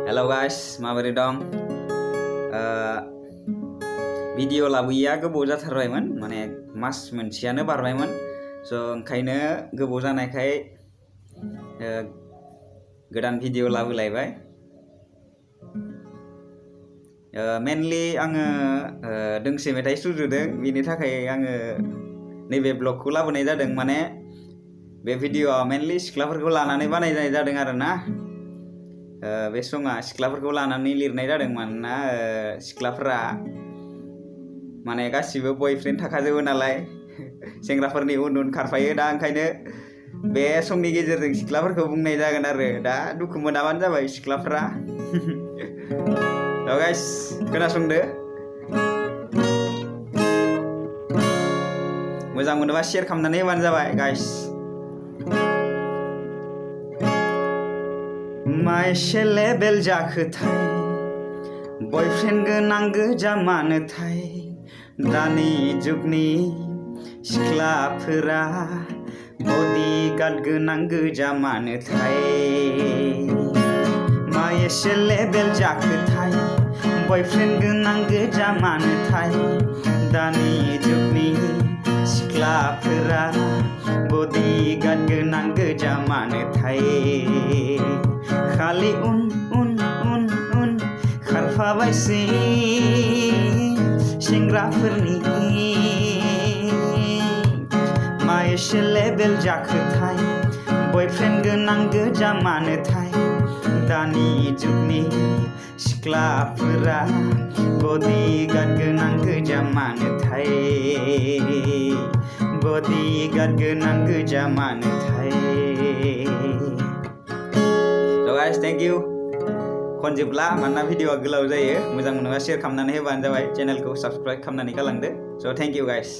Hello guys, माबोरै दं? Video लाबोयैया गोबाव जाथारबायमोन, माने मास मोनसेयानो बारबायमोन। स' ओंखायनो गोबाव जानायखाय गोदान भिडिअ लाबोलायबाय। मेनलि आङो दोंसे मेथाइ सुजुदों, बिनि थाखाय आङो नैबे ब्लगखौ लाबोनाय जादों। माने बे भिडिअआ मेनलि सिख्लाफोरखौ लानानै बानायनाय जादों आरोना। बे सङा सिख्लाफोरखौ लानानै लिरनाय जादों, मानोना सिख्लाफोरा माने गासिबो बयफ्रेन्ड थाखाजोबो नालाय, सेंग्राफोरनि उन उन खारफायो। दा ओंखायनो बे समनि गेजेरजों सिख्लाफोरखौ बुंनाय जागोन आरो। दा दुखु मोनाबानो जाबाय सिख्लाफोरा। दा गाइस खोनासंदो। मोजां मोनोबा शेयार खालामनानै होबानो जाबाय गाइस। मा एसे लेबेल जाखोथाय, बयफ्रेन्ड गोनां गोजा मानोथाय, दानि जुगनि सिख्लाफोरा बडिगार्ड गोनां गोजा मानोथाय। मा एसे लेबेल जाखोथाय, बयफ्रेन्ड गोनां गोजा मानोथाय, दानि जुगनि सिख्लाफोरा बडिगार्ड गोनां गोजा मानोथाय। खालि उन उन उन उन खारफाबायसै सेंग्राफोरनि। मा एसे लेबेल जाखोथाय, बयफ्रेन्ड गोनां गोजा मानोथाय, दानि जुगनि सिख्लाफोरा बडिगार्ड गोनां गोजा मानोथाय, बडिगार्ड गोनां गोजा मानोथाय। Guys thank you. खनजोबला, मानोना भिडिअआ गोलाव जायो। मोजां मोनोबा शेयार खालामनानै होबानो जाबाय, चेनेलखौ साबस्क्राइब खालामनानै गालांदो। स' थेंक इउ गाइस।